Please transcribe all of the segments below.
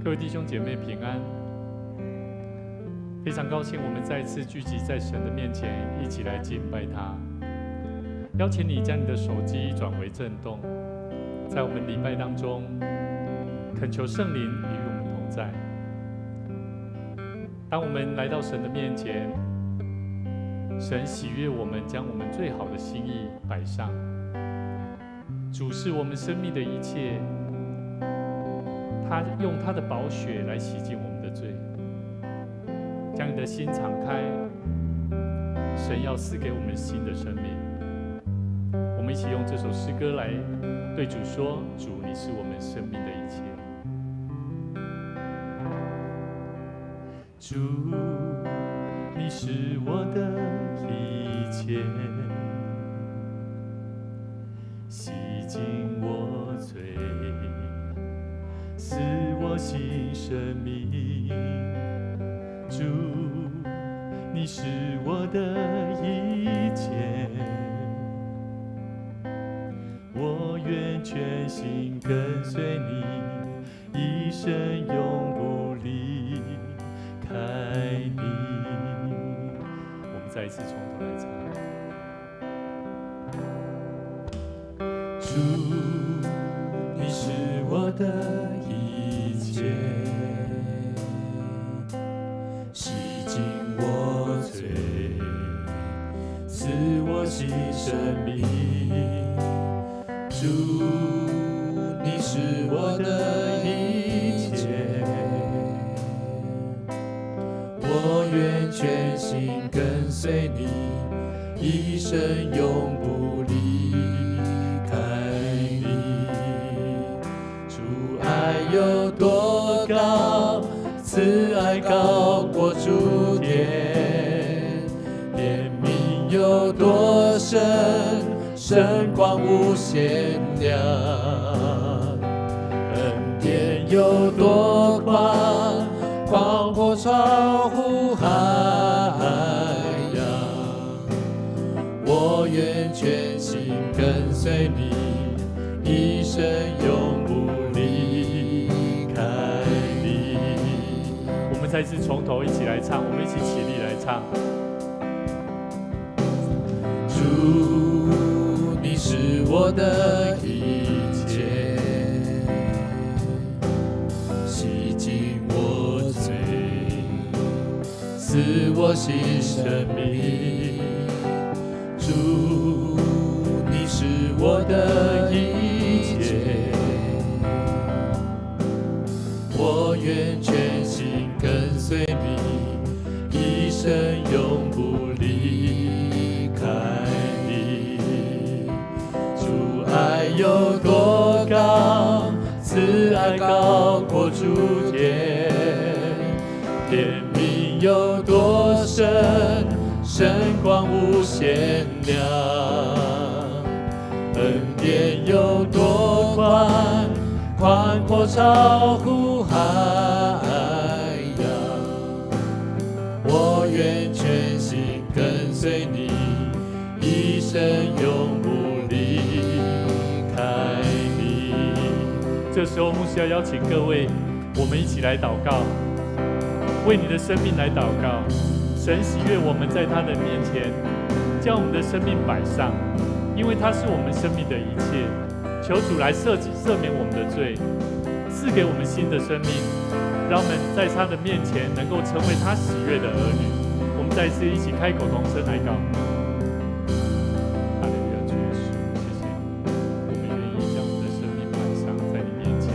各位弟兄姐妹平安，非常高兴我们再一次聚集在神的面前，一起来敬拜他。邀请你将你的手机转为震动，在我们礼拜当中，恳求圣灵与我们同在。当我们来到神的面前，神喜悦我们将我们最好的心意摆上，主是我们生命的一切。他用他的宝血来洗净我们的罪，将你的心敞开，神要赐给我们新的生命。我们一起用这首诗歌来对主说：主，你是我们生命的一切。主，你是我的一切，洗净我罪，赐我新生命。主，你是我的一切，我愿全心跟随你，一生永不离开你。我们再一次从头来唱。主，你是我的一切，洗净我罪，赐我新生命。主，你是我的一切，我愿全心跟随你，一生永不离开你。主爱有多高，慈爱高过诸天，怜悯有多深，深广无限量，恩典有多宽，广阔超乎海洋。我愿全心跟随你，一生永不离开你。我们再次从头一起来唱，我们一起起立来唱。主，你是我的一切，洗净我罪，赐我新生命。主，你是我的一切，我愿全心跟随你，一生永不离开你。主爱有多高，慈爱高过诸天，怜悯有多深，深广无限量，恩典有多宽，宽阔超乎海洋。我愿全心跟随你，一生永不离开你。这时候牧师要邀请各位，我们一起来祷告，为你的生命来祷告。神喜悦我们在他的面前将我们的生命摆上，因为他是我们生命的一切。求主来赦免我们的罪，赐给我们新的生命，让我们在他的面前能够成为他喜悦的儿女。我们再一次一起开口同声来告。哈利路亚，主耶稣，谢谢你，我们愿意将我们的生命摆上在你面前。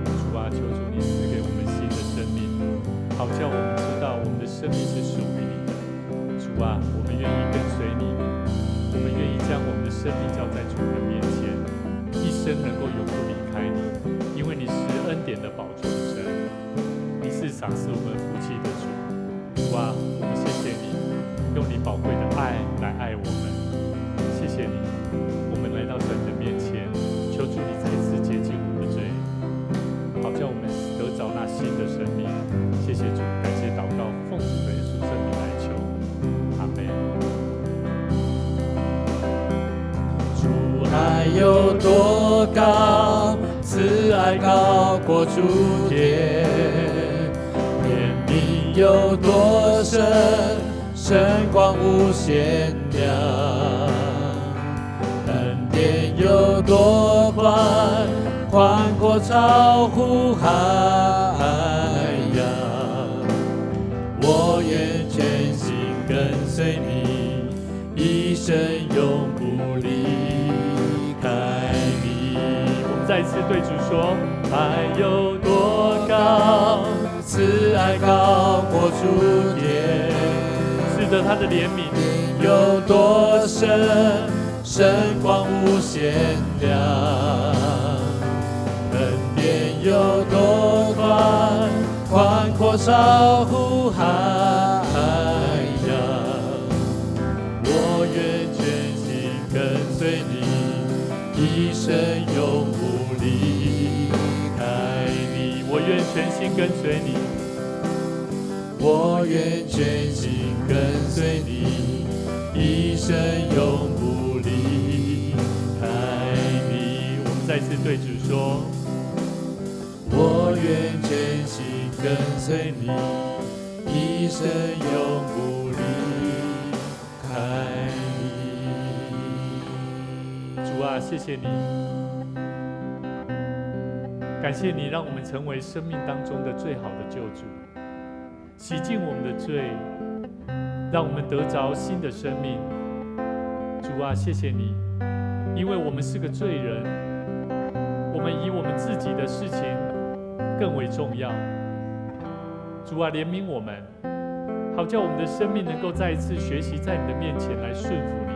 主啊，求主你赐给我们新的生命，好叫我们知道我们的生命是属于你的。主啊，我们愿意跟随你，我们愿意将我们的生命交在主的面前，一生能够永不离开你，因为你是恩典的宝座的神，你是赏赐我们福气的主。主啊，我们谢谢你，用你宝贵的爱来爱我们。谢谢你，我们来到神的面前，求主你再次洁净我们的罪，好叫我们得着那新的生命。谢谢主，感谢祷告，奉主的耶稣圣名。有多高，慈爱高过诸天，怜悯有多深，深广无限量，恩典有多宽，宽阔超乎海洋。我愿全心跟随你，一生永不离开你。我们再次对主说：爱有多高，慈爱高过诸天。是的，他的怜悯有多深，深广无限量。恩典有多宽，宽阔超乎海洋。我愿全心跟随你，一生永不离开你。我愿全心跟随你，我愿全心跟随你，一生永不离开你。我们再次对主说：我愿全心跟随你，一生永不离开你。主啊，谢谢你，感谢你让我们成为生命当中的最好的救主，洗净我们的罪，让我们得着新的生命。主啊，谢谢你，因为我们是个罪人，我们以我们自己的事情更为重要。主啊，怜悯我们，好叫我们的生命能够再一次学习在你的面前来顺服你。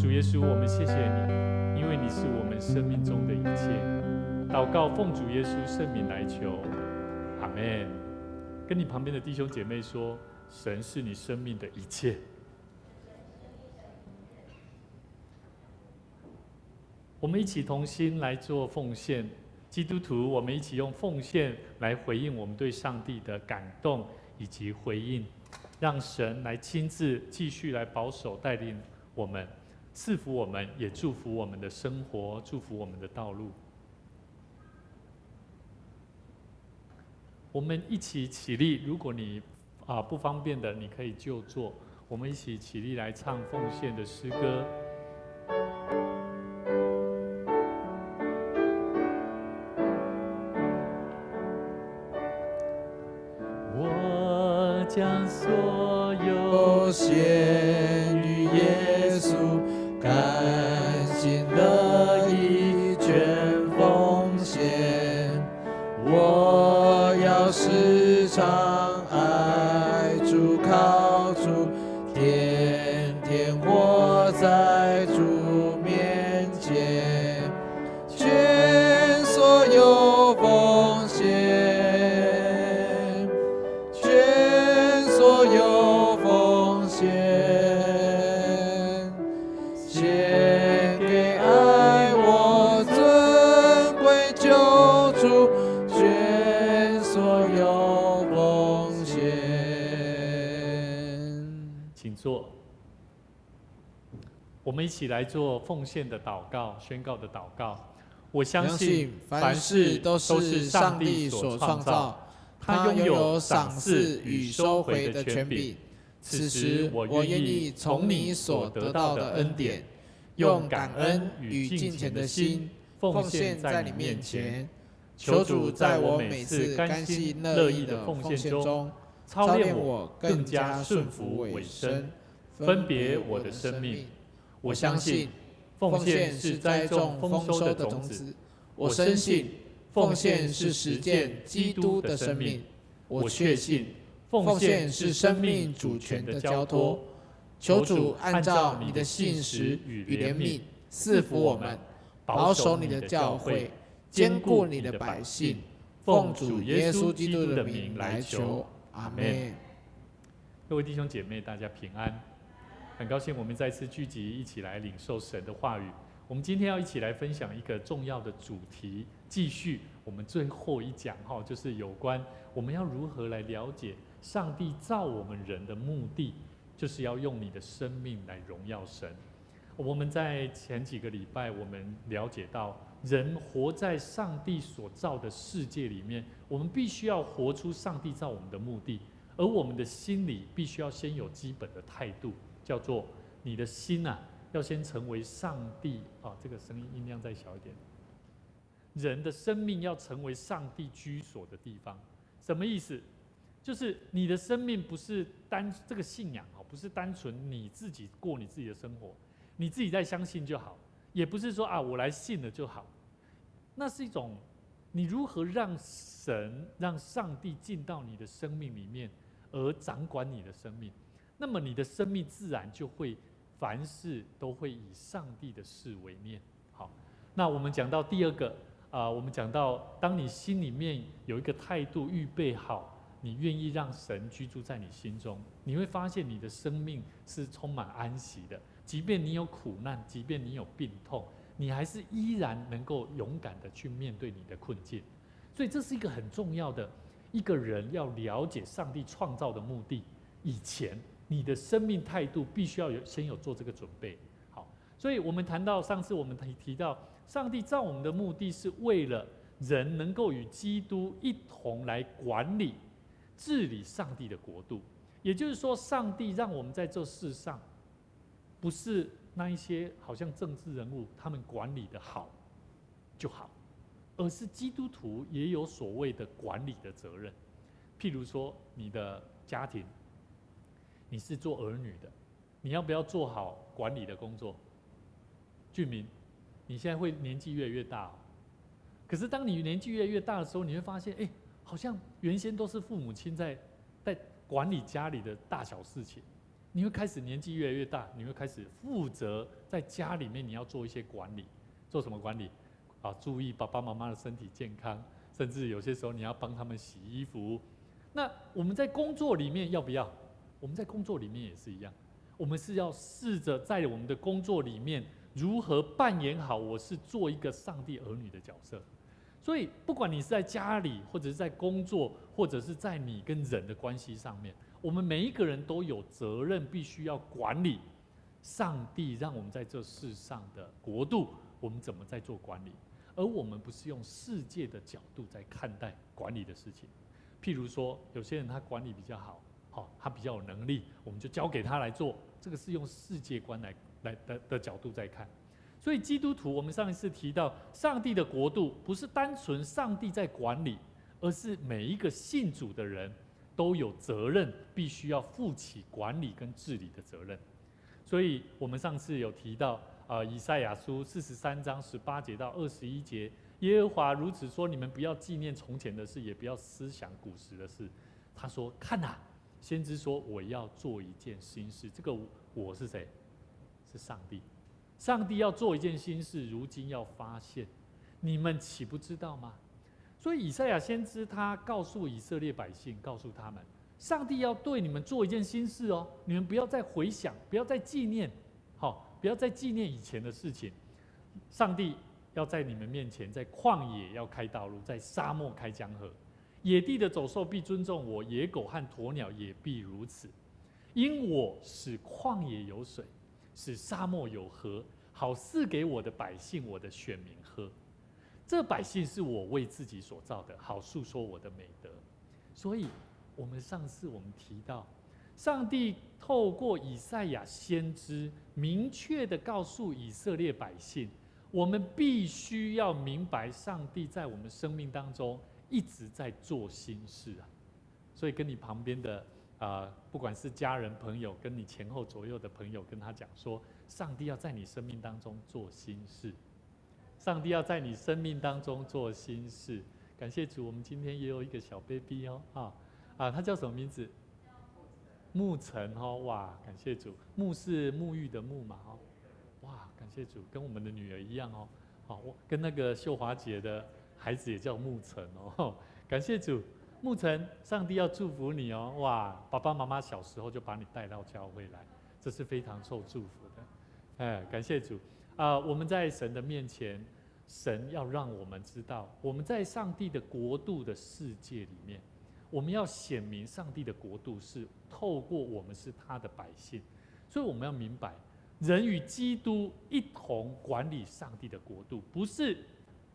主耶稣，我们谢谢你，因为你是我们生命中的一切。祷告奉主耶稣圣名来求，阿们。跟你旁边的弟兄姐妹说，神是你生命的一切。我们一起同心来做奉献。基督徒，我们一起用奉献来回应我们对上帝的感动以及回应，让神来亲自继续来保守带领我们，赐福我们，也祝福我们的生活，祝福我们的道路。我们一起起立，如果你不方便的，你可以就坐。我们一起起立来唱奉献的诗歌。我将所有献于耶稣，甘心乐意全奉献。我要时常爱主靠主，天天活在主面前，全所有奉献，全所有奉献，献给爱我尊贵救主，全所有奉献。请坐。我们一起来做奉献的祷告，宣告的祷告。我相信凡事都是上帝所创造，他拥有赏赐与收回的权柄。此时我愿意从你所得到的恩典，用感恩与敬虔的心奉献在你面前。求主在我每次甘心乐意的奉献中，操练我更加顺服委身，分别我的生命。我相信奉献是栽种丰收的种子，我深信奉献是实践基督的生命，我确信奉献是生命主权的交托。求主按照你的信实与怜悯赐福我们，保守你的教会，坚固你的百姓。奉主耶稣基督的名来求，阿们。各位弟兄姐妹，大家平安。很高兴我们再次聚集，一起来领受神的话语。我们今天要一起来分享一个重要的主题，继续我们最后一讲，就是有关我们要如何来了解上帝造我们人的目的，就是要用你的生命来荣耀神。我们在前几个礼拜，我们了解到，人活在上帝所造的世界里面，我们必须要活出上帝造我们的目的，而我们的心里必须要先有基本的态度，叫做你的心啊，要先成为上帝啊，这个声音音量再小一点。人的生命要成为上帝居所的地方，什么意思？就是你的生命不是这个信仰不是单纯你自己过你自己的生活，你自己在相信就好，也不是说啊我来信了就好，那是一种你如何让神让上帝进到你的生命里面，而掌管你的生命，那么你的生命自然就会凡事都会以上帝的事为念。好，那我们讲到第二个我们讲到当你心里面有一个态度预备好。你愿意让神居住在你心中，你会发现你的生命是充满安息的。即便你有苦难，即便你有病痛，你还是依然能够勇敢的去面对你的困境。所以这是一个很重要的，一个人要了解上帝创造的目的以前，你的生命态度必须要先有做这个准备。好，所以我们谈到上次我们提到，上帝造我们的目的是为了人能够与基督一同来管理。治理上帝的国度，也就是说，上帝让我们在这世上，不是那一些好像政治人物他们管理的好就好，而是基督徒也有所谓的管理的责任。譬如说，你的家庭，你是做儿女的，你要不要做好管理的工作？俊明，你现在会年纪越来越大可是当你年纪越来越大的时候，你会发现，好像原先都是父母亲在管理家里的大小事情，你会开始年纪越来越大，你会开始负责在家里面你要做一些管理，做什么管理？注意爸爸妈妈的身体健康，甚至有些时候你要帮他们洗衣服。那我们在工作里面要不要？我们在工作里面也是一样，我们是要试着在我们的工作里面如何扮演好我是做一个上帝儿女的角色。所以，不管你是在家里，或者是在工作，或者是在你跟人的关系上面，我们每一个人都有责任，必须要管理上帝让我们在这世上的国度，我们怎么在做管理？而我们不是用世界的角度在看待管理的事情。譬如说，有些人他管理比较好，他比较有能力，我们就交给他来做，这个是用世界观的角度在看。所以基督徒，我们上一次提到，上帝的国度不是单纯上帝在管理，而是每一个信主的人都有责任，必须要负起管理跟治理的责任。所以我们上次有提到，以赛亚书43章18节到21节，耶和华如此说：你们不要纪念从前的事，也不要思想古时的事。他说：看啊，先知说我要做一件新事。这个我是谁？是上帝。上帝要做一件新事，如今要发现，你们岂不知道吗？所以以赛亚先知他告诉以色列百姓，告诉他们，上帝要对你们做一件新事哦，你们不要再回想，不要再纪念，不要再纪念以前的事情。上帝要在你们面前，在旷野要开道路，在沙漠开江河，野地的走兽必尊重我，野狗和鸵鸟也必如此，因我使旷野有水，使沙漠有河，好赐给我的百姓，我的选民喝。这百姓是我为自己所造的，好述说我的美德。所以，上次我们提到，上帝透过以赛亚先知，明确的告诉以色列百姓，我们必须要明白，上帝在我们生命当中一直在做新事啊。所以，跟你旁边的不管是家人、朋友，跟你前后左右的朋友，跟他讲说，上帝要在你生命当中做新事，上帝要在你生命当中做新事。感谢主，我们今天也有一个小 baby 他叫什么名字？沐晨哇，感谢主，沐是沐浴的沐嘛哇，感谢主，跟我们的女儿一样我跟那个秀华姐的孩子也叫沐晨感谢主。沐晨，上帝要祝福你哇！爸爸妈妈小时候就把你带到教会来，这是非常受祝福的。感谢主我们在神的面前，神要让我们知道，我们在上帝的国度的世界里面，我们要显明上帝的国度是透过我们是他的百姓，所以我们要明白，人与基督一同管理上帝的国度，不是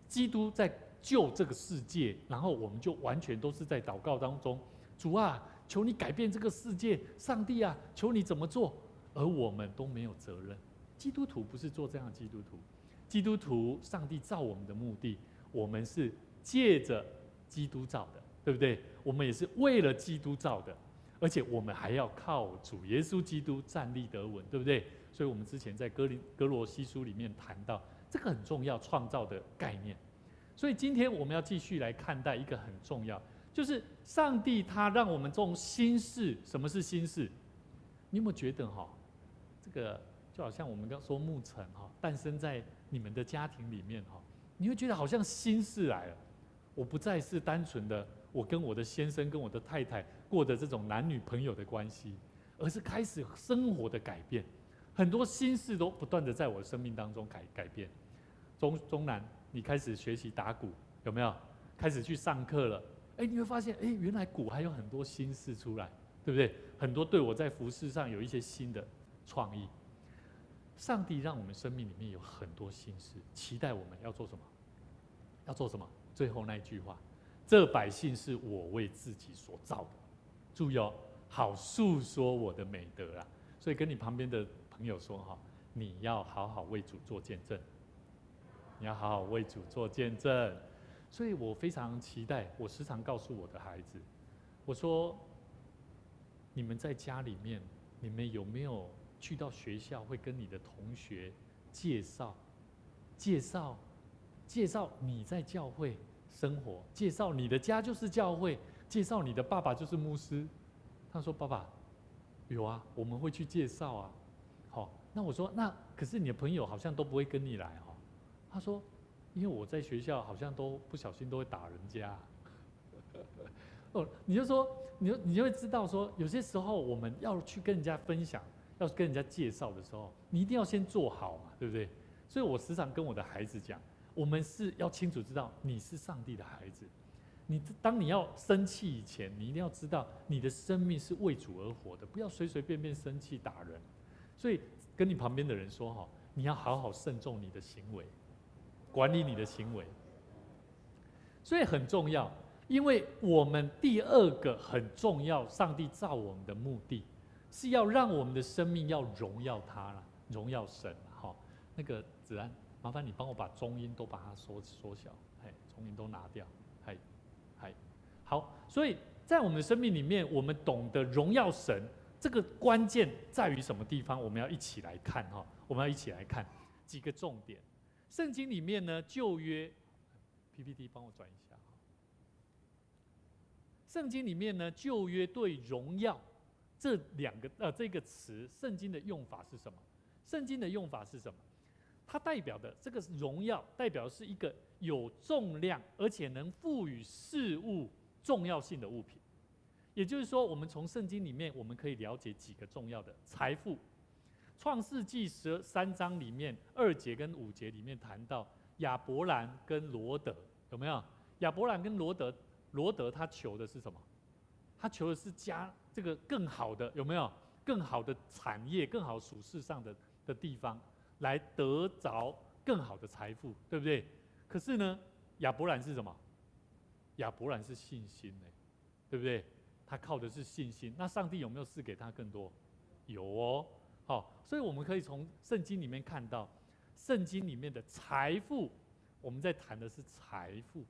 基督在救这个世界，然后我们就完全都是在祷告当中，主啊，求你改变这个世界，上帝啊，求你怎么做，而我们都没有责任。基督徒不是做这样的基督徒，基督徒，上帝造我们的目的，我们是借着基督造的，对不对？我们也是为了基督造的，而且我们还要靠主耶稣基督站立得稳，对不对？所以我们之前在哥罗西书里面谈到这个很重要创造的概念。所以今天我们要继续来看待一个很重要，就是上帝他让我们这种新事。什么是新事？你有没有觉得这个就好像我们刚说牧尘诞生在你们的家庭里面你会觉得好像新事来了。我不再是单纯的我跟我的先生跟我的太太过的这种男女朋友的关系，而是开始生活的改变，很多新事都不断的在我的生命当中改变。中南，你开始学习打鼓，有没有？开始去上课了，你会发现，原来鼓还有很多新事出来，对不对？很多对我在服事上有一些新的创意。上帝让我们生命里面有很多新事，期待我们要做什么？要做什么？最后那一句话：这百姓是我为自己所造的。注意好述说我的美德啦。所以跟你旁边的朋友说你要好好为主做见证。你要好好为主做见证。所以我非常期待，我时常告诉我的孩子，我说，你们在家里面，你们有没有去到学校会跟你的同学介绍你在教会生活，介绍你的家就是教会，介绍你的爸爸就是牧师？他说：爸爸，有啊，我们会去介绍啊。那我说，那可是你的朋友好像都不会跟你来他说，因为我在学校好像都不小心都会打人家。你就说，你就会知道说，有些时候我们要去跟人家分享，要跟人家介绍的时候，你一定要先做好嘛，对不对？所以我时常跟我的孩子讲，我们是要清楚知道你是上帝的孩子。当你要生气以前，你一定要知道你的生命是为主而活的，不要随随便便生气打人。所以跟你旁边的人说你要好好慎重你的行为，管理你的行为。所以很重要，因为我们第二个很重要，上帝造我们的目的是要让我们的生命要荣耀他啦，荣耀神那个子安，麻烦你帮我把中音都把它缩小，中音都拿掉，好。所以在我们的生命里面，我们懂得荣耀神，这个关键在于什么地方？我们要一起来看我们要一起来看几个重点。圣经里面呢，旧约 PPT 帮我转一下圣经里面呢，旧约对荣耀这个词，圣经的用法是什么？圣经的用法是什么？它代表的这个荣耀，代表的是一个有重量，而且能赋予事物重要性的物品。也就是说，我们从圣经里面，我们可以了解几个重要的财富。创世纪13章里面2节跟5节里面谈到亚伯兰跟罗德，有没有？亚伯兰跟罗德他求的是什么？他求的是加这个更好的，有没有？更好的产业，更好属世上的地方，来得着更好的财富，对不对？可是呢，亚伯兰是什么？亚伯兰是信心对不对？他靠的是信心。那上帝有没有赐给他更多？有所以我们可以从圣经里面看到，圣经里面的财富，我们在谈的是财富，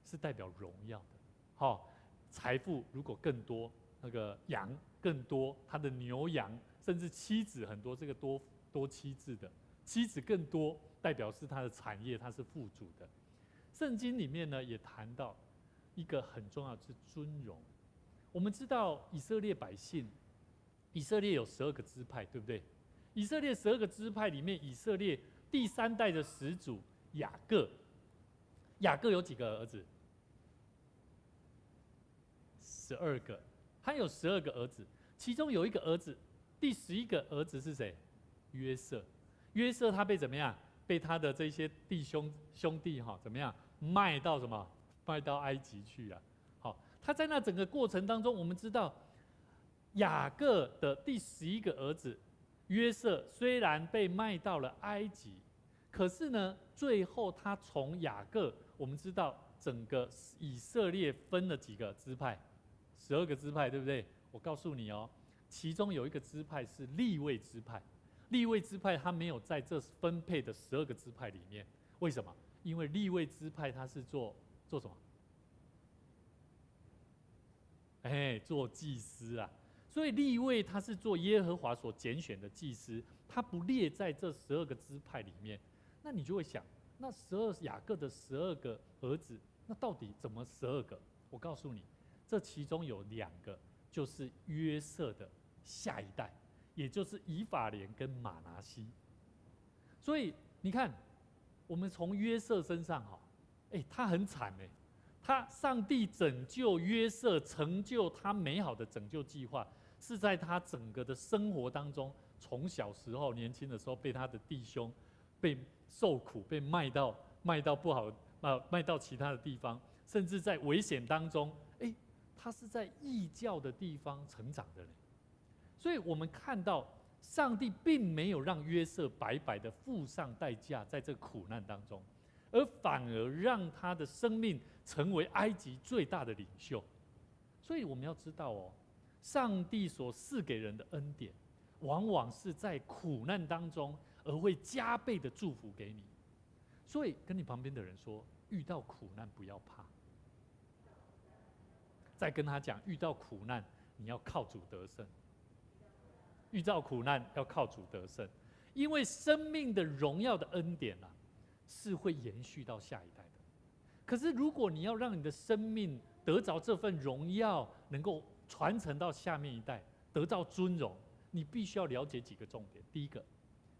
是代表荣耀的。财富如果更多，那个羊更多，他的牛羊，甚至妻子很多，这个多妻制的妻子更多，代表是他的产业，他是富足的。圣经里面呢，也谈到一个很重要的是尊荣。我们知道以色列百姓，以色列有12个支派，对不对？以色列12个支派里面，以色列第3代的始祖雅各有几个儿子？12个，他有12个儿子，其中有一个儿子，第11个儿子是谁？约瑟。约瑟他被怎么样？被他的这些兄弟怎么样？卖到什么？卖到埃及去了。他在那整个过程当中，我们知道雅各的第11个儿子约瑟虽然被卖到了埃及，可是呢，最后他从雅各，我们知道整个以色列分了几个支派，12个支派，对不对？我告诉你哦，其中有一个支派是利未支派，利未支派他没有在这分配的12个支派里面，为什么？因为利未支派他是做什么？做祭司啊。所以利未他是做耶和华所拣选的祭司，他不列在这12个支派里面。那你就会想，那雅各的12个儿子，那到底怎么12个？我告诉你，这其中有2个就是约瑟的下一代，也就是以法莲跟玛拿西。所以你看，我们从约瑟身上他很惨上帝拯救约瑟，成就他美好的拯救计划，是在他整个的生活当中，从小时候年轻的时候被他的弟兄被受苦，被卖到不好卖到其他的地方，甚至在危险当中，他是在异教的地方成长的人。所以我们看到上帝并没有让约瑟白白的付上代价在这苦难当中，而反而让他的生命成为埃及最大的领袖。所以我们要知道上帝所赐给人的恩典，往往是在苦难当中而会加倍的祝福给你。所以跟你旁边的人说，遇到苦难不要怕。再跟他讲，遇到苦难你要靠主得胜。遇到苦难要靠主得胜，因为生命的荣耀的恩典是会延续到下一代的。可是如果你要让你的生命得着这份荣耀，能够传承到下面一代，得到尊荣，你必须要了解几个重点。第一个，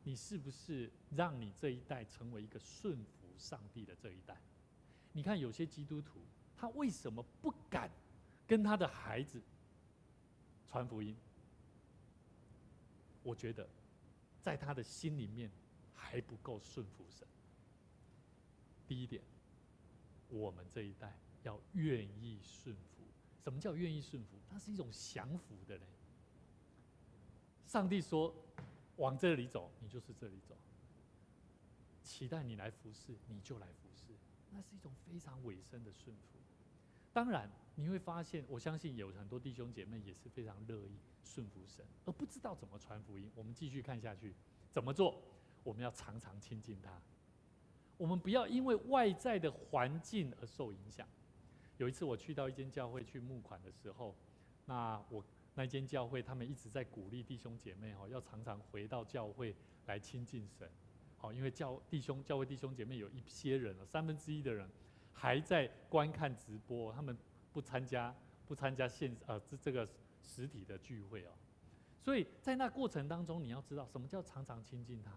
你是不是让你这一代成为一个顺服上帝的这一代？你看有些基督徒，他为什么不敢跟他的孩子传福音？我觉得在他的心里面还不够顺服神。第一点，我们这一代要愿意顺服。什么叫愿意顺服？它是一种降服的人。上帝说往这里走，你就是这里走；期待你来服侍，你就来服侍。那是一种非常委身的顺服。当然你会发现，我相信有很多弟兄姐妹也是非常乐意顺服神，而不知道怎么传福音。我们继续看下去，怎么做？我们要常常亲近他，我们不要因为外在的环境而受影响。有一次我去到一间教会去募款的时候，那间教会他们一直在鼓励弟兄姐妹要常常回到教会来亲近神。因为教会弟兄姐妹有一些人1/3的人还在观看直播，他们不参加这个实体的聚会所以在那过程当中，你要知道什么叫常常亲近他。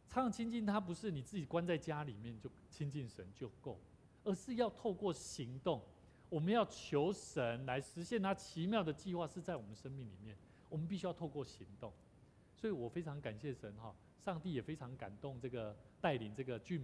常常亲近他不是你自己关在家里面就亲近神就够，而是要透过行动。我们要求神来实现他奇妙的计划，是在我们生命里面，我们必须要透过行动。所以我非常感谢神上帝也非常感动这个带领这个俊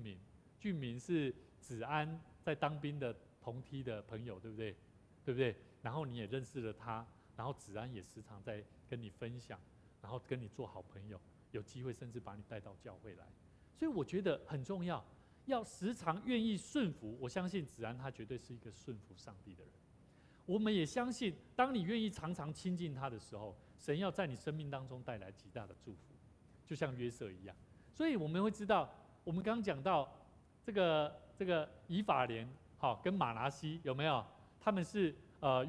民是子安在当兵的同梯的朋友，对不对？对不对？然后你也认识了他，然后子安也时常在跟你分享，然后跟你做好朋友，有机会甚至把你带到教会来。所以我觉得很重要，要时常愿意顺服。我相信子安他绝对是一个顺服上帝的人。我们也相信，当你愿意常常亲近他的时候，神要在你生命当中带来极大的祝福，就像约瑟一样。所以我们会知道，我们刚刚讲到这个以法莲跟玛拿西有没有？他们是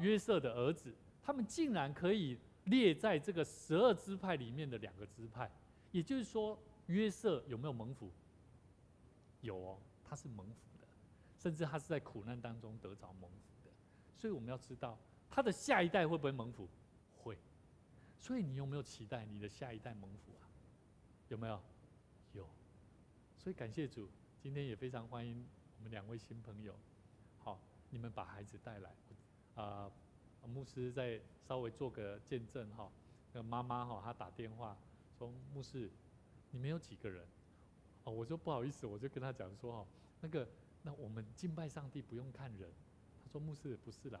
约瑟的儿子，他们竟然可以列在这个12支派里面的2个支派。也就是说，约瑟有没有蒙福？有他是蒙福的，甚至他是在苦难当中得着蒙福的。所以我们要知道，他的下一代会不会蒙福？会。所以你有没有期待你的下一代蒙福啊？有没有？有。所以感谢主，今天也非常欢迎我们2位新朋友。你们把孩子带来，牧师再稍微做个见证那个妈妈她打电话说，牧师，你们有几个人？我说不好意思，我就跟他讲说那我们敬拜上帝不用看人。他说牧师不是啦，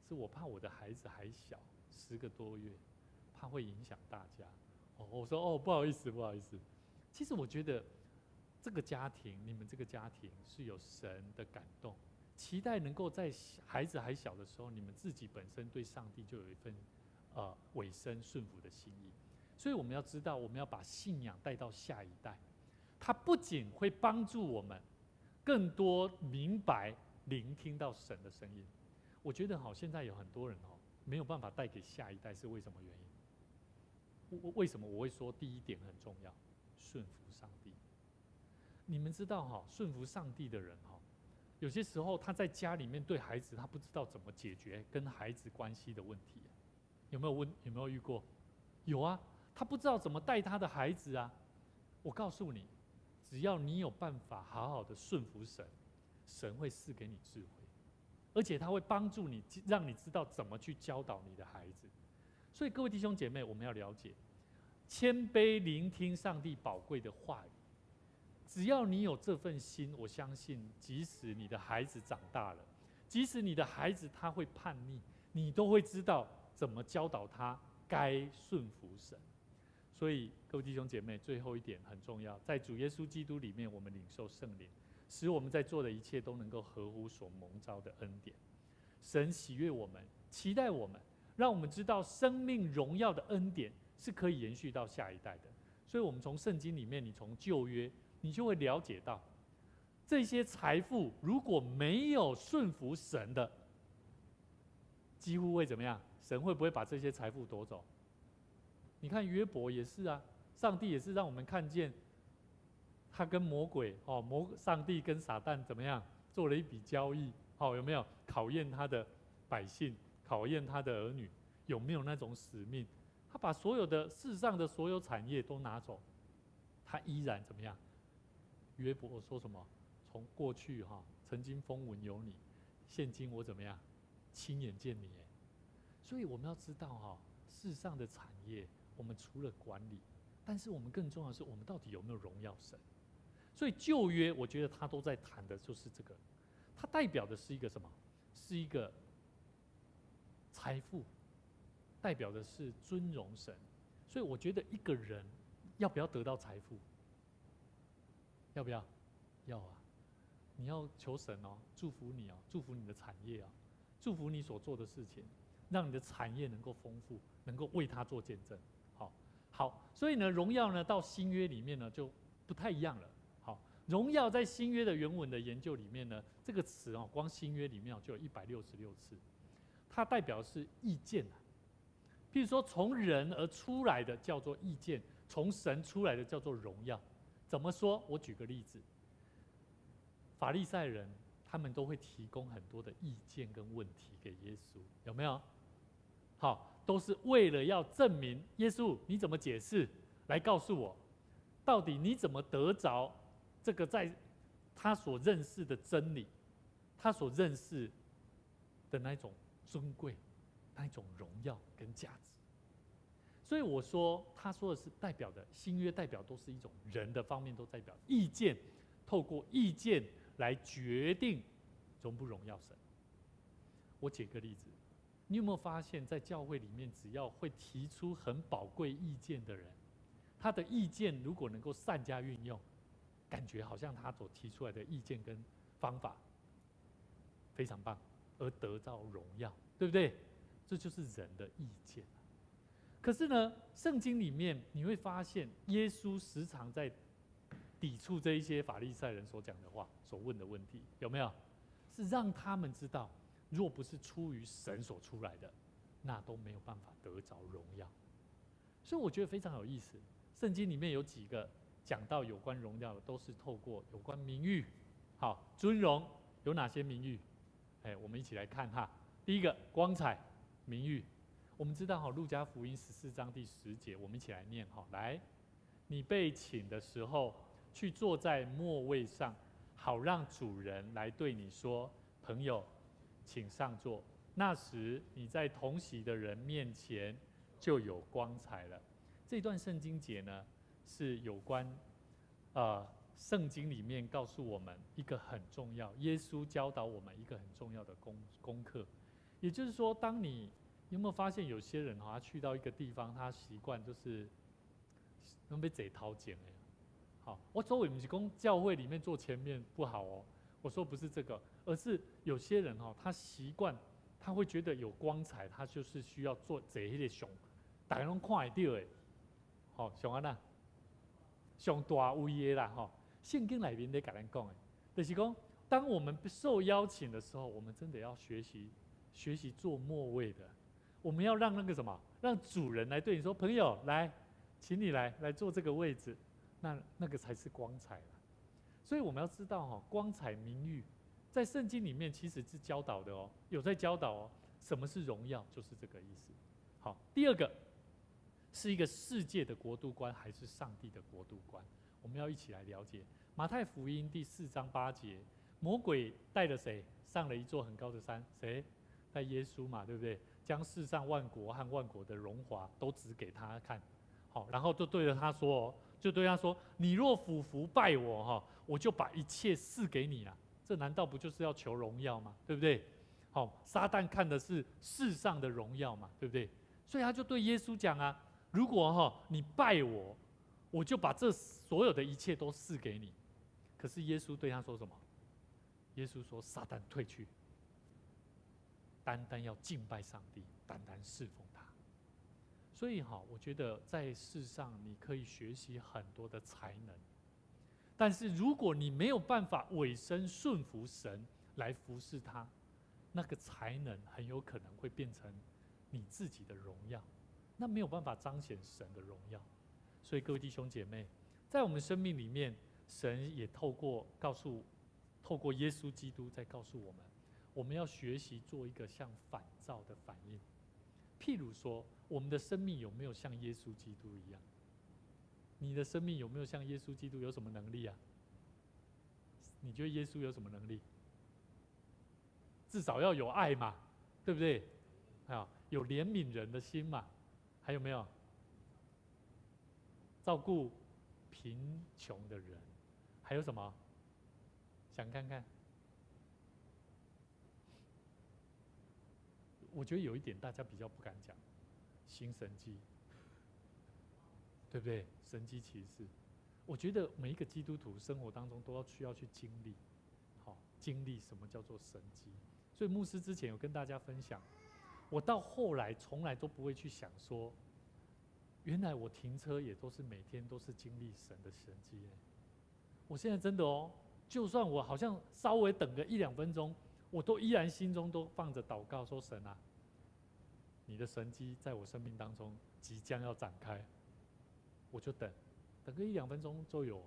是我怕我的孩子还小，10个多月，怕会影响大家。我说哦，不好意思，不好意思。其实我觉得这个家庭，你们这个家庭是有神的感动，期待能够在孩子还小的时候，你们自己本身对上帝就有一份委身顺服的心意。所以我们要知道，我们要把信仰带到下一代，它不仅会帮助我们更多明白聆听到神的声音。我觉得现在有很多人没有办法带给下一代，是为什么原因？为什么我会说第一点很重要？顺服上帝。你们知道顺服上帝的人有些时候他在家里面对孩子，他不知道怎么解决跟孩子关系的问题。有没有遇过？有啊，他不知道怎么带他的孩子啊。我告诉你，只要你有办法好好的顺服神，神会赐给你智慧，而且他会帮助你，让你知道怎么去教导你的孩子。所以各位弟兄姐妹，我们要了解，谦卑聆听上帝宝贵的话语。只要你有这份心，我相信，即使你的孩子长大了，即使你的孩子他会叛逆，你都会知道怎么教导他该顺服神。所以各位弟兄姐妹，最后一点很重要，在主耶稣基督里面，我们领受圣灵，使我们在做的一切都能够合乎所蒙召的恩典。神喜悦我们，期待我们，让我们知道生命荣耀的恩典是可以延续到下一代的。所以我们从圣经里面，你从旧约，你就会了解到，这些财富如果没有顺服神的，几乎会怎么样？神会不会把这些财富夺走？你看约伯也是啊，上帝也是让我们看见，他跟魔鬼上帝跟撒旦怎么样做了一笔交易？有没有考验他的百姓，考验他的儿女有没有那种使命？他把所有的世上的所有产业都拿走，他依然怎么样？约伯说什么？从过去曾经风闻有你，现今我怎么样？亲眼见你。所以我们要知道世上的产业，我们除了管理，但是我们更重要的是，我们到底有没有荣耀神？所以旧约，我觉得他都在谈的就是这个，它代表的是一个什么？是一个财富，代表的是尊荣神。所以我觉得一个人要不要得到财富？要不要？要啊！你要求神祝福你祝福你的产业祝福你所做的事情，让你的产业能够丰富，能够为他做见证。好，所以呢，荣耀呢到新约里面呢就不太一样了。荣耀在新约的原文的研究里面呢，这个词光新约里面就有166次，它代表的是意见譬如说，从人而出来的叫做意见，从神出来的叫做荣耀。怎么说？我举个例子，法利赛人他们都会提供很多的意见跟问题给耶稣，有没有？都是为了要证明耶稣你怎么解释，来告诉我，到底你怎么得着这个在他所认识的真理，他所认识的那种尊贵，那一种荣耀跟价值。所以我说，他说的是代表的新约，代表都是一种人的方面，都代表意见，透过意见来决定荣不荣耀神。我举个例子，你有没有发现，在教会里面，只要会提出很宝贵意见的人，他的意见如果能够善加运用，感觉好像他所提出来的意见跟方法非常棒，而得到荣耀，对不对？这就是人的意见。可是呢，圣经里面你会发现，耶稣时常在抵触这一些法利赛人所讲的话、所问的问题，有没有？是让他们知道，若不是出于神所出来的，那都没有办法得着荣耀。所以我觉得非常有意思。圣经里面有几个讲到有关荣耀的，都是透过有关名誉、尊荣，有哪些名誉？我们一起来看第一个，光彩、名誉。我们知道路加福音14章第10节，我们一起来念来，你被请的时候，去坐在末位上，好让主人来对你说：“朋友，请上座。”那时你在同席的人面前就有光彩了。这段圣经节呢，是有关圣经里面告诉我们一个很重要，耶稣教导我们一个很重要的功课。也就是说，当你有没有发现有些人他去到一个地方，他习惯就是能被贼掏钱哎。好，我周围不是讲教会里面坐前面不好哦，我说不是这个，而是有些人哈，他习惯，他会觉得有光彩，他就是需要做坐迄个上，大家拢看会到的，好上安那，上大位的啦哈。圣经里面在跟咱讲的，就是讲，当我们受邀请的时候，我们真的要学习做末位的，我们要让那个什么，让主人来对你说，朋友来，请你来坐这个位置。那个才是光彩了，所以我们要知道光彩名誉，在圣经里面其实是教导的哦，有在教导哦，什么是荣耀，就是这个意思。好，第二个是一个世界的国度观，还是上帝的国度观？我们要一起来了解。马太福音第4章8节，魔鬼带着谁上了一座很高的山？谁？带耶稣嘛，对不对？将世上万国和万国的荣华都指给他看。好，然后就对着他说，你若俯伏拜我，我就把一切赐给你了。这难道不就是要求荣耀吗？对不对？好，撒旦看的是世上的荣耀嘛，对不对？所以他就对耶稣讲啊，如果你拜我，我就把这所有的一切都赐给你。可是耶稣对他说什么？耶稣说，撒旦退去，单单要敬拜上帝，单单侍奉他。所以我觉得在世上你可以学习很多的才能，但是如果你没有办法委身顺服神来服侍他，那个才能很有可能会变成你自己的荣耀，那没有办法彰显神的荣耀。所以各位弟兄姐妹，在我们生命里面，神也透过耶稣基督在告诉我们，我们要学习做一个像反照的反应。譬如说，我们的生命有没有像耶稣基督一样？你的生命有没有像耶稣基督有什么能力啊？你觉得耶稣有什么能力？至少要有爱嘛，对不对？有怜悯人的心嘛，还有没有？照顾贫穷的人，还有什么？想看看？我觉得有一点大家比较不敢讲，行神迹，对不对？神迹奇事，我觉得每一个基督徒生活当中都需要去经历，经历什么叫做神迹。所以牧师之前有跟大家分享，我到后来从来都不会去想说，原来我停车也都是每天都是经历神的神迹。我现在真的就算我好像稍微等个1-2分钟，我都依然心中都放着祷告，说神啊，你的神迹在我生命当中即将要展开，我就等个1-2分钟就有，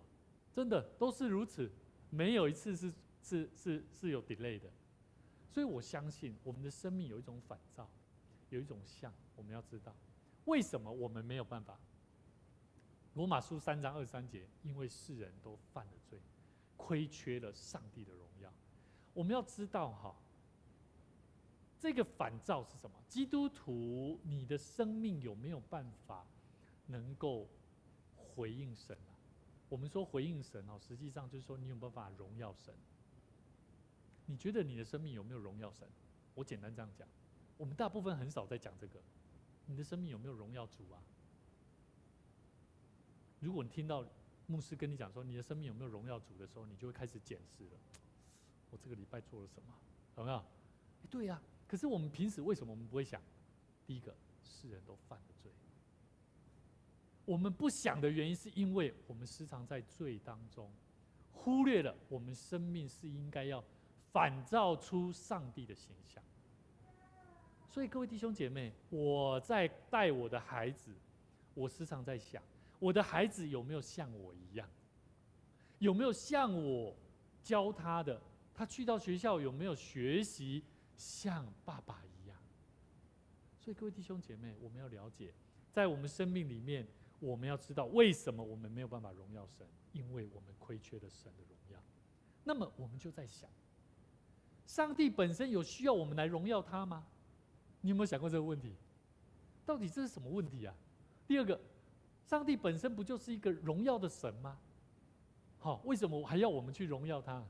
真的都是如此，没有一次是有 delay 的。所以我相信我们的生命有一种反照，有一种像，我们要知道为什么我们没有办法。罗马书3章23节，因为世人都犯了罪，亏缺了上帝的荣耀。我们要知道这个反照是什么？基督徒，你的生命有没有办法能够回应神啊？我们说回应神实际上就是说你有没有办法荣耀神？你觉得你的生命有没有荣耀神？我简单这样讲，我们大部分很少在讲这个。你的生命有没有荣耀主啊？如果你听到牧师跟你讲说你的生命有没有荣耀主的时候，你就会开始检视了。我这个礼拜做了什么？有没有？对呀。可是我们平时为什么我们不会想？第一个，世人都犯了罪。我们不想的原因是因为我们时常在罪当中，忽略了我们生命是应该要反照出上帝的形象。所以各位弟兄姐妹，我在带我的孩子，我时常在想，我的孩子有没有像我一样？有没有像我教他的？他去到学校有没有学习像爸爸一样？所以各位弟兄姐妹，我们要了解，在我们生命里面，我们要知道为什么我们没有办法荣耀神，因为我们亏缺了神的荣耀。那么我们就在想，上帝本身有需要我们来荣耀他吗？你有没有想过这个问题？到底这是什么问题啊？第二个，上帝本身不就是一个荣耀的神吗？为什么还要我们去荣耀他？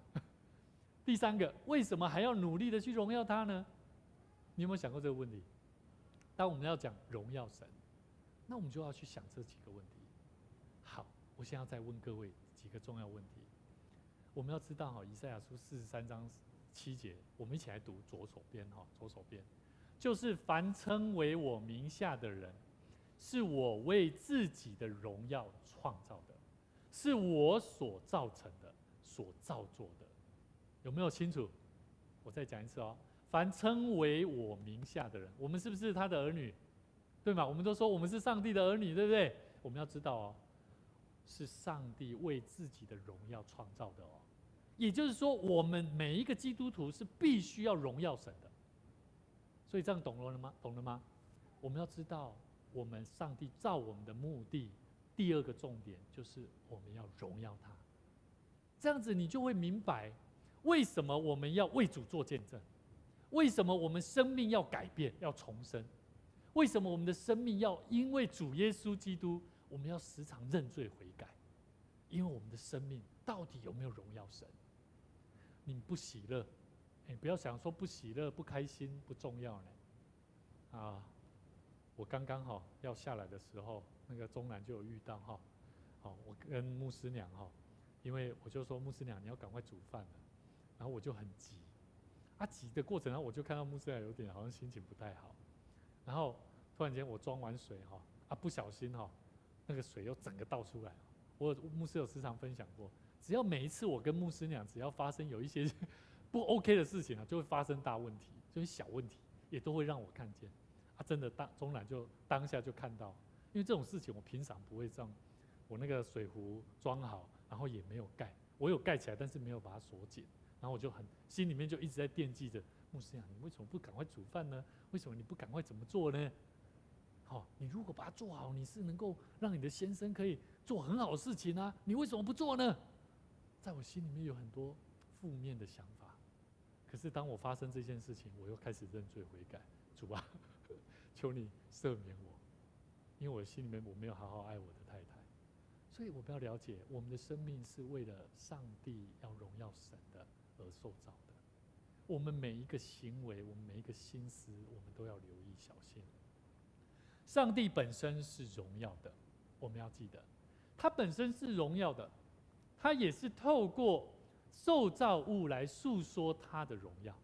第三个，为什么还要努力的去荣耀他呢？你有没有想过这个问题？当我们要讲荣耀神，那我们就要去想这几个问题。我现在要再问各位几个重要问题。我们要知道以赛亚书43章7节，我们一起来读左手边左手边，就是凡称为我名下的人，是我为自己的荣耀创造的，是我所造成的，所造作的。有没有清楚？我再讲一次凡称为我名下的人，我们是不是他的儿女？对吗？我们都说我们是上帝的儿女，对不对？我们要知道是上帝为自己的荣耀创造的也就是说，我们每一个基督徒是必须要荣耀神的。所以这样懂了吗？懂了吗？我们要知道，我们上帝造我们的目的，第二个重点就是我们要荣耀他。这样子你就会明白，为什么我们要为主做见证，为什么我们生命要改变、要重生，为什么我们的生命要因为主耶稣基督，我们要时常认罪悔改，因为我们的生命到底有没有荣耀神？你不喜乐，不要想说不喜乐、不开心不重要呢。我刚刚要下来的时候，那个中南就有遇到我跟牧师娘因为我就说牧师娘你要赶快煮饭了，然后我就很急，急的过程中我就看到牧师娘有点好像心情不太好，然后突然间我装完水不小心那个水又整个倒出来。牧师有时常分享过，只要每一次我跟牧师娘只要发生有一些不 OK 的事情就会发生大问题，就是小问题也都会让我看见。真的中南就当下就看到，因为这种事情我平常不会这样，我那个水壶装好，然后也没有盖，我有盖起来，但是没有把它锁紧，然后我就心里面就一直在惦记着牧师娘，你为什么不赶快煮饭呢？为什么你不赶快怎么做呢？你如果把它做好，你是能够让你的先生可以做很好的事情啊，你为什么不做呢？在我心里面有很多负面的想法，可是当我发生这件事情，我又开始认罪悔改，主啊，求你赦免我，因为我心里面我没有好好爱我的太太。所以我们要了解，我们的生命是为了上帝要荣耀神的而受造的。我们每一个行为，我们每一个心思，我们都要留意小心。上帝本身是荣耀的，我们要记得，他本身是荣耀的，他也是透过受造物来诉说他的荣耀。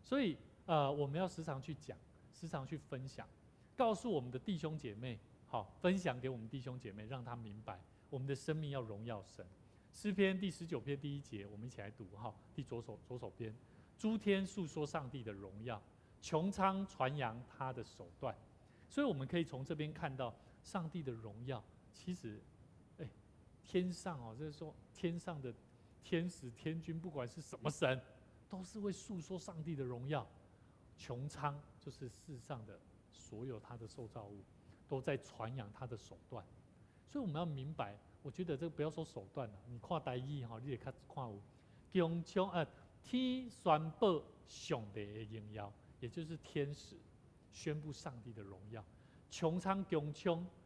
所以我们要时常去讲，时常去分享，告诉我们的弟兄姐妹，分享给我们弟兄姐妹，让他明白我们的生命要荣耀神。诗篇第19篇第1节，我们一起来读第左手边，诸天述说上帝的荣耀，穹苍传扬他的手段。所以我们可以从这边看到上帝的荣耀。其实天上就是说天上的天使天君，不管是什么神，都是会诉说上帝的荣耀。穹苍就是世上的所有他的受造物，都在传扬他的手段。所以我们要明白，我觉得这个不要说手段了，你看台语你也看有穹苍天宣布上帝的荣耀，也就是天使宣布上帝的荣耀。穹苍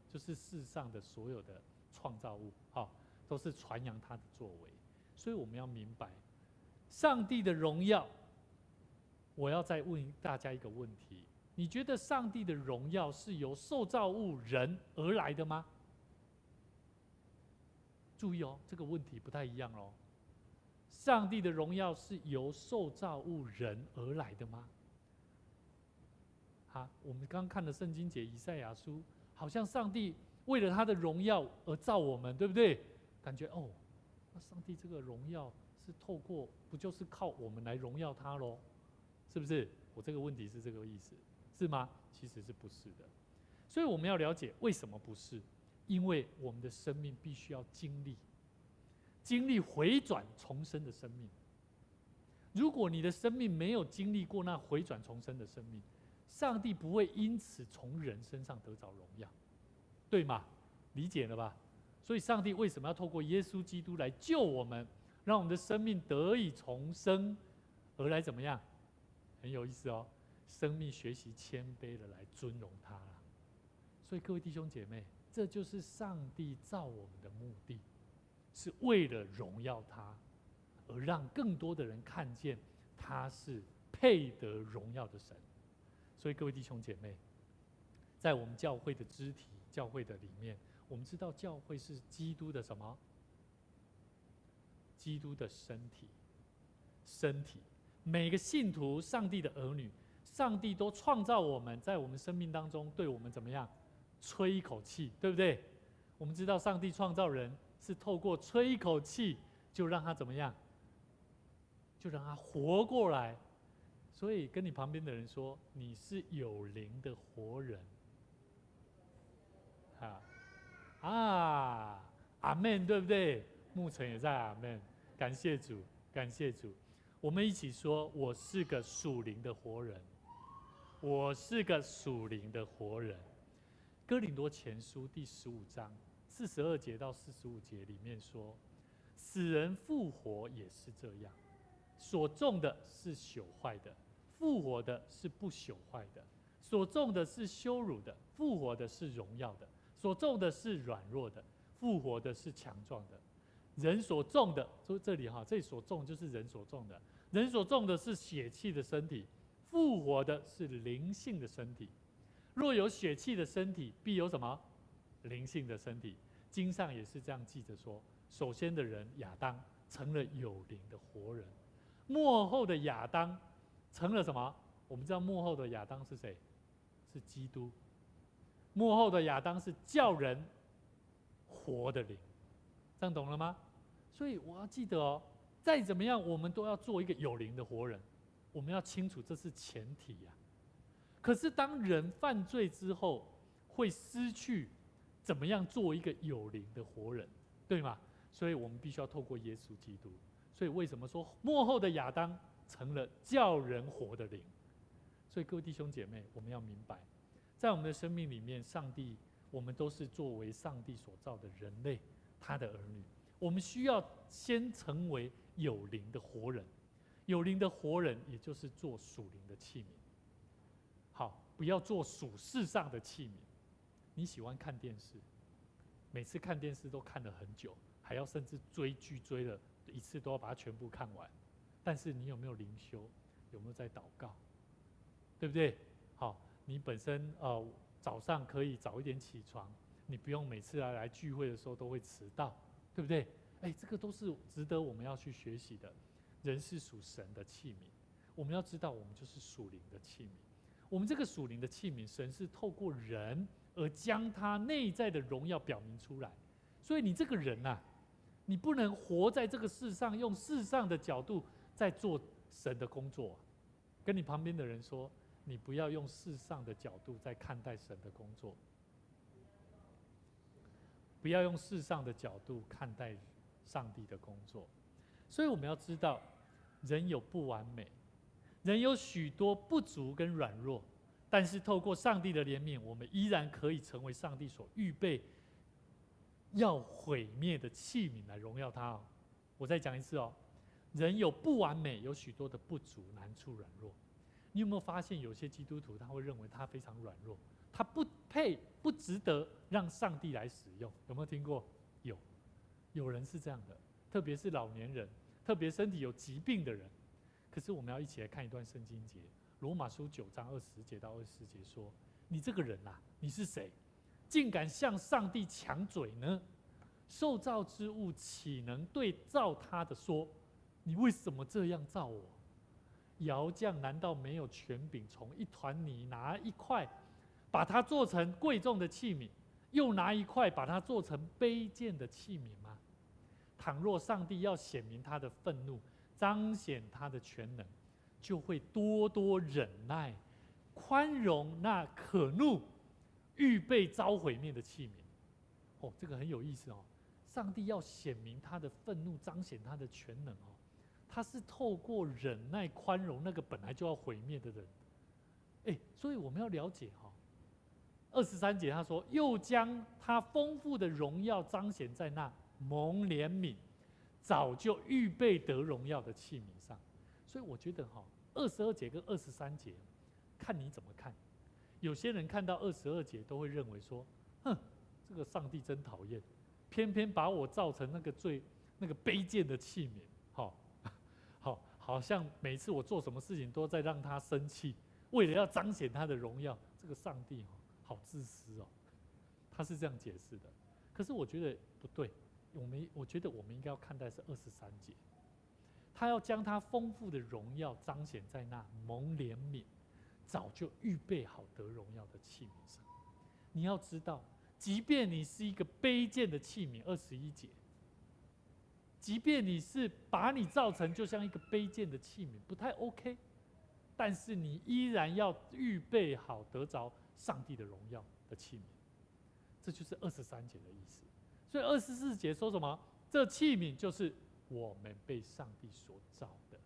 就是世上的所有的创造物都是传扬他的作为。所以我们要明白上帝的荣耀。我要再问大家一个问题，你觉得上帝的荣耀是由受造物人而来的吗？注意这个问题不太一样咯。上帝的荣耀是由受造物人而来的吗？我们刚刚看的圣经节以赛亚书，好像上帝为了他的荣耀而造我们，对不对？感觉那上帝这个荣耀是透过，不就是靠我们来荣耀他咯？是不是？我这个问题是这个意思，是吗？其实是不是的。所以我们要了解为什么不是，因为我们的生命必须要经历回转重生的生命。如果你的生命没有经历过那回转重生的生命，上帝不会因此从人身上得着荣耀，对吗？理解了吧？所以上帝为什么要透过耶稣基督来救我们，让我们的生命得以重生，而来怎么样？很有意思生命学习谦卑的来尊荣他啦。所以各位弟兄姐妹，这就是上帝造我们的目的，是为了荣耀他，而让更多的人看见他是配得荣耀的神。所以各位弟兄姐妹，在我们教会的肢体、教会的里面，我们知道教会是基督的什么？基督的身体。身体，每个信徒，上帝的儿女，上帝都创造我们，在我们生命当中对我们怎么样？吹一口气，对不对？我们知道上帝创造人是透过吹一口气，就让他怎么样？就让他活过来。所以跟你旁边的人说，你是有灵的活人。阿们，对不对？牧尘也在阿们，感谢主，感谢主。我们一起说，我是个属灵的活人，我是个属灵的活人。哥林多前书第15章42节到45节里面说，死人复活也是这样，所种的是朽坏的，复活的是不朽坏的；所种的是羞辱的，复活的是荣耀的；所种的是软弱的，复活的是强壮的。人所种的，说这里这里所种就是人所种的。人所种的是血气的身体，复活的是灵性的身体。若有血气的身体，必有什么？灵性的身体。经上也是这样记着说：首先的人亚当成了有灵的活人，末后的亚当成了什么？我们知道末后的亚当是谁？是基督。末后的亚当是叫人活的灵。这样懂了吗？所以我要记得哦，再怎么样，我们都要做一个有灵的活人。我们要清楚这是前提呀。可是当人犯罪之后，会失去怎么样做一个有灵的活人，对吗？所以我们必须要透过耶稣基督。所以为什么说末后的亚当成了叫人活的灵？所以各位弟兄姐妹，我们要明白，在我们的生命里面，上帝，我们都是作为上帝所造的人类。他的儿女，我们需要先成为有灵的活人。有灵的活人，也就是做属灵的器皿。好，不要做属世上的器皿。你喜欢看电视，每次看电视都看了很久，还要甚至追剧追了一次都要把它全部看完。但是你有没有灵修？有没有在祷告？对不对？好，你本身早上可以早一点起床。你不用每次来聚会的时候都会迟到，对不对？这个都是值得我们要去学习的。人是属神的器皿，我们要知道我们就是属灵的器皿。我们这个属灵的器皿，神是透过人而将他内在的荣耀表明出来。所以你这个人啊，你不能活在这个世上，用世上的角度在做神的工作。跟你旁边的人说，你不要用世上的角度在看待神的工作。不要用世上的角度看待上帝的工作。所以我们要知道，人有不完美，人有许多不足跟软弱，但是透过上帝的怜悯，我们依然可以成为上帝所预备要毁灭的器皿来荣耀他。我再讲一次哦，人有不完美，有许多的不足、难处、软弱。你有没有发现，有些基督徒他会认为他非常软弱，他不配、不值得让上帝来使用？有没有听过？有人是这样的，特别是老年人，特别身体有疾病的人。可是我们要一起来看一段圣经节，罗马书9章20节到24节说：你这个人啊，你是谁，竟敢向上帝抢嘴呢？受造之物岂能对造他的说：你为什么这样造我？窑匠难道没有权柄从一团泥拿一块，把它做成贵重的器皿，又拿一块把它做成卑贱的器皿吗？倘若上帝要显明他的愤怒，彰显他的全能，就会多多忍耐，宽容那可怒、预备遭毁灭的器皿。这个很有意思哦。上帝要显明他的愤怒，彰显他的全能哦。他是透过忍耐、宽容那个本来就要毁灭的人。所以我们要了解23节他说，又将他丰富的荣耀彰显在那蒙怜悯、早就预备得荣耀的器皿上。所以我觉得22节跟23节，看你怎么看。有些人看到22节都会认为说，这个上帝真讨厌，偏偏把我造成那个卑贱的器皿。好像每次我做什么事情都在让他生气，为了要彰显他的荣耀。这个上帝好自私哦，他是这样解释的。可是我觉得不对，我觉得我们应该要看待是23节，他要将他丰富的荣耀彰显在那蒙怜悯、早就预备好得荣耀的器皿上。你要知道，即便你是一个卑贱的器皿，21节，即便你是把你造成就像一个卑贱的器皿，不太 OK， 但是你依然要预备好得着上帝的荣耀的器皿。这就是23节的意思。所以24节说什么？这器皿就是我们被上帝所造的，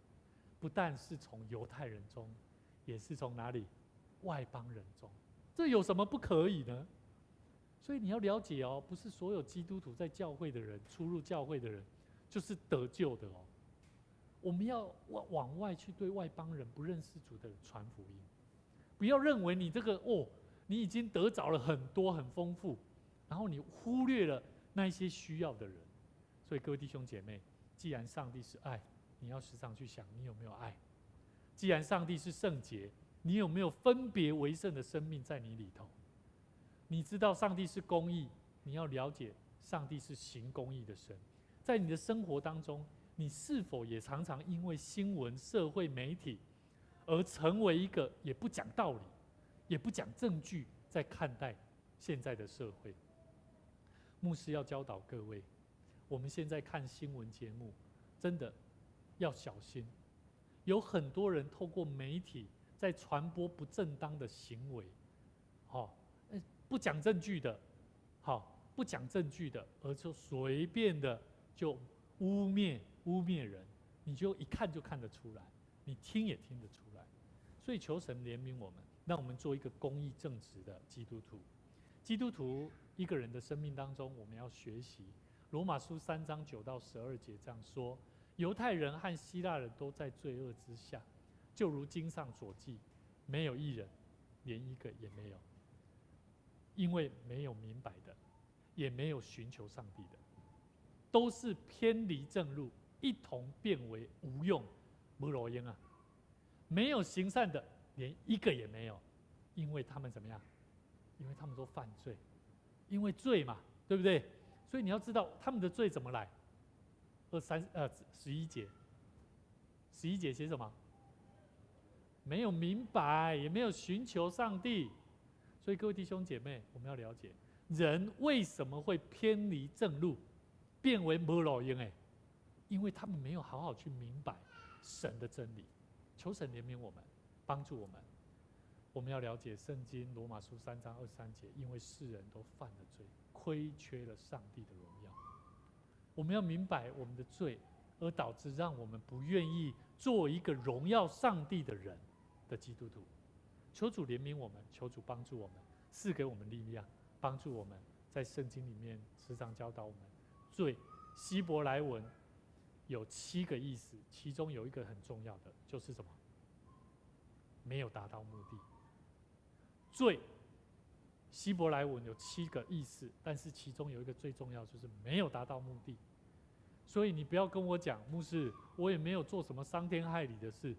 不但是从犹太人中，也是从哪里？外邦人中。这有什么不可以呢？所以你要了解哦，不是所有基督徒在教会的人、出入教会的人就是得救的哦。我们要往外去对外邦人、不认识主的人传福音，不要认为你这个你已经得着了很多很丰富，然后你忽略了那一些需要的人。所以各位弟兄姐妹，既然上帝是爱，你要时常去想你有没有爱；既然上帝是圣洁，你有没有分别为圣的生命在你里头？你知道上帝是公义，你要了解上帝是行公义的神。在你的生活当中，你是否也常常因为新闻、社会媒体而成为一个也不讲道理、也不讲证据在看待现在的社会？牧师要教导各位，我们现在看新闻节目，真的要小心，有很多人透过媒体在传播不正当的行为，不讲证据的，不讲证据的，而就随便的就污蔑人，你就一看就看得出来，你听也听得出来。所以求神怜悯我们，让我们做一个公义正直的基督徒。基督徒一个人的生命当中，我们要学习罗马书3章9到12节这样说：犹太人和希腊人都在罪恶之下，就如经上所记，没有一人，连一个也没有。因为没有明白的，也没有寻求上帝的，都是偏离正路，一同变为无用，没路用啊！没有行善的，连一个也没有，因为他们怎么样？因为他们都犯罪，因为罪嘛，对不对？所以你要知道他们的罪怎么来。11节写什么？没有明白，也没有寻求上帝。所以各位弟兄姐妹，我们要了解人为什么会偏离正路，变为没路用？因为他们没有好好去明白神的真理。求神怜悯我们，帮助我们。我们要了解圣经罗马书3章23节，因为世人都犯了罪，亏缺了上帝的荣耀。我们要明白我们的罪，而导致让我们不愿意做一个荣耀上帝的人的基督徒。求主怜悯我们，求主帮助我们，赐给我们力量，帮助我们在圣经里面时常教导我们。罪，希伯来文有7个意思，其中有一个很重要的，就是什么？没有达到目的。罪，希伯来文有7个意思，但是其中有一个最重要，就是没有达到目的。所以你不要跟我讲，牧师，我也没有做什么伤天害理的事。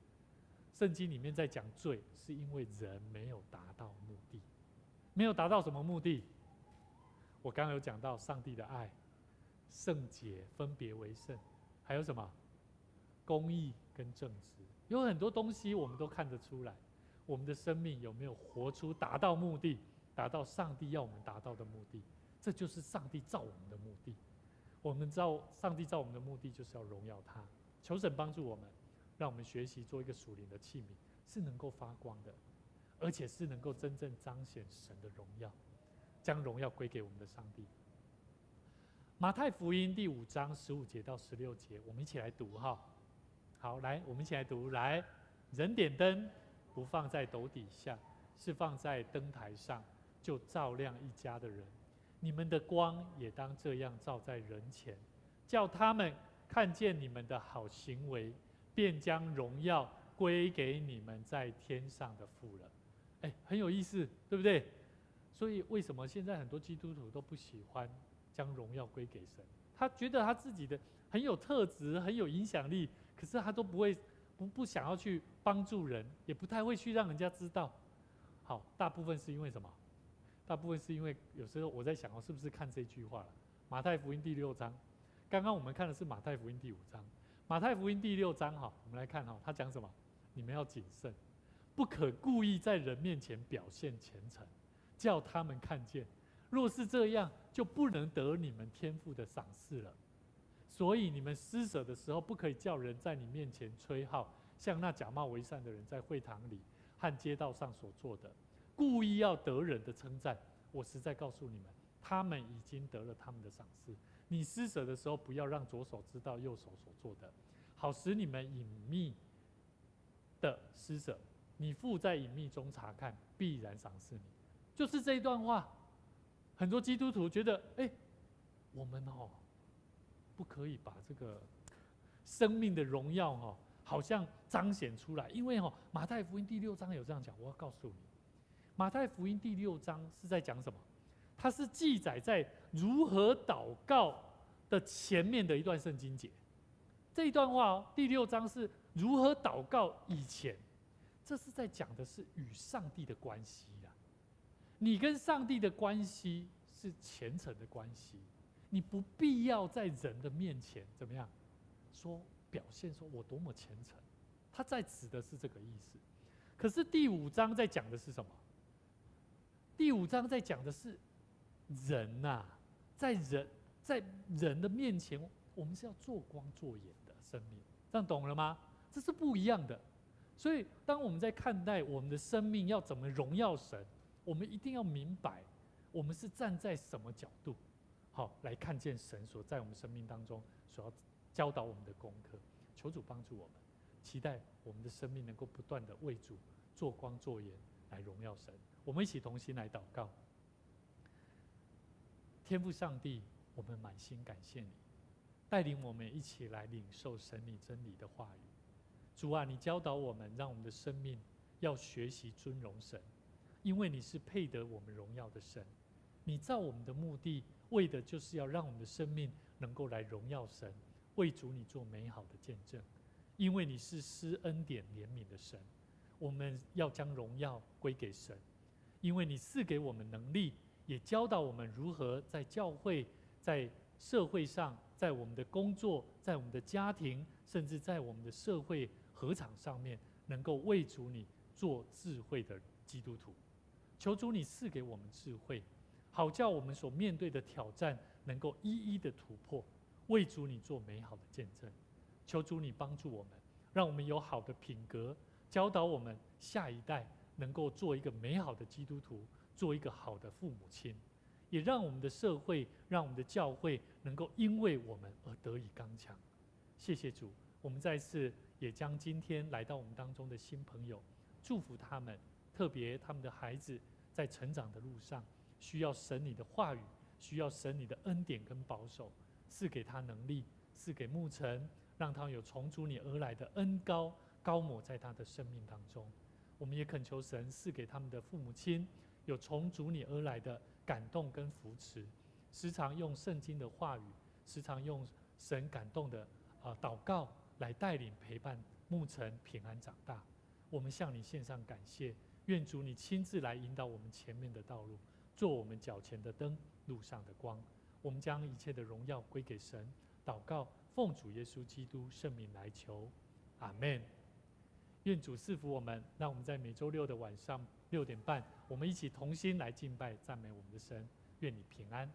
圣经里面在讲罪，是因为人没有达到目的。没有达到什么目的？我刚刚有讲到上帝的爱、圣洁、分别为圣，还有什么？公义跟正直。有很多东西我们都看得出来，我们的生命有没有活出达到目的，达到上帝要我们达到的目的？这就是上帝造我们的目的。我们知道上帝造我们的目的就是要荣耀他。求神帮助我们，让我们学习做一个属灵的器皿，是能够发光的，而且是能够真正彰显神的荣耀，将荣耀归给我们的上帝。马太福音第5章15节到16节，我们一起来读哈。好，来，我们一起来读。来，人点灯不放在斗底下，是放在灯台上，就照亮一家的人。你们的光也当这样照在人前，叫他们看见你们的好行为，便将荣耀归给你们在天上的父了。很有意思，对不对？所以为什么现在很多基督徒都不喜欢将荣耀归给神？他觉得他自己的很有特质，很有影响力，可是他都不想要去帮助人，也不太会去让人家知道。好，大部分是因为什么？大部分是因为有时候我在想是不是看这句话了？马太福音第6章，刚刚我们看的是马太福音第5章，马太福音第6章我们来看他讲什么？你们要谨慎，不可故意在人面前表现虔诚，叫他们看见。若是这样，就不能得你们天父的赏赐了。所以你们施舍的时候，不可以叫人在你面前吹号，像那假冒为善的人在会堂里和街道上所做的，故意要得人的称赞。我实在告诉你们，他们已经得了他们的赏赐。你施舍的时候，不要让左手知道右手所做的，好使你们隐秘的施舍，你父在隐秘中查看，必然赏赐你。就是这一段话，很多基督徒觉得，我们不可以把这个生命的荣耀好像彰显出来，因为马太福音第6章有这样讲。我要告诉你，马太福音第6章是在讲什么？它是记载在如何祷告的前面的一段圣经节。这一段话第6章是如何祷告以前，这是在讲的是与上帝的关系啦。你跟上帝的关系是虔诚的关系，你不必要在人的面前怎么样表现说我多么虔诚，他在指的是这个意思。可是第5章在讲的是什么？第5章在讲的是人在人的面前，我们是要做光做盐的生命，这样懂了吗？这是不一样的。所以当我们在看待我们的生命要怎么荣耀神，我们一定要明白我们是站在什么角度来看见神所在我们生命当中所要教导我们的功课。求主帮助我们，期待我们的生命能够不断的为主做光做盐，来荣耀神。我们一起同心来祷告。天父上帝，我们满心感谢你，带领我们一起来领受神你真理的话语。主啊，你教导我们，让我们的生命要学习尊荣神，因为你是配得我们荣耀的神。你造我们的目的，为的就是要让我们的生命能够来荣耀神，为主你做美好的见证。因为你是施恩典怜悯的神，我们要将荣耀归给神。因为你赐给我们能力，也教导我们如何在教会、在社会上、在我们的工作、在我们的家庭，甚至在我们的社会合场上面，能够为主你做智慧的基督徒。求主你赐给我们智慧，好叫我们所面对的挑战能够一一的突破，为主你做美好的见证。求主你帮助我们，让我们有好的品格，教导我们下一代能够做一个美好的基督徒，做一个好的父母亲，也让我们的社会，让我们的教会能够因为我们而得以刚强。谢谢主，我们再一次也将今天来到我们当中的新朋友祝福他们，特别他们的孩子在成长的路上需要神你的话语，需要神你的恩典跟保守，赐给他能力，赐给牧尘，让他有从主你而来的恩膏高抹在他的生命当中。我们也恳求神赐给他们的父母亲有从主你而来的感动跟扶持，时常用圣经的话语，时常用神感动的祷告来带领陪伴牧尘平安长大。我们向你献上感谢，愿主你亲自来引导我们前面的道路，做我们脚前的灯，路上的光。我们将一切的荣耀归给神，祷告奉主耶稣基督圣名来求，阿们。愿主赐福我们，让我们在每周六的晚上6点半，我们一起同心来敬拜赞美我们的神。愿你平安。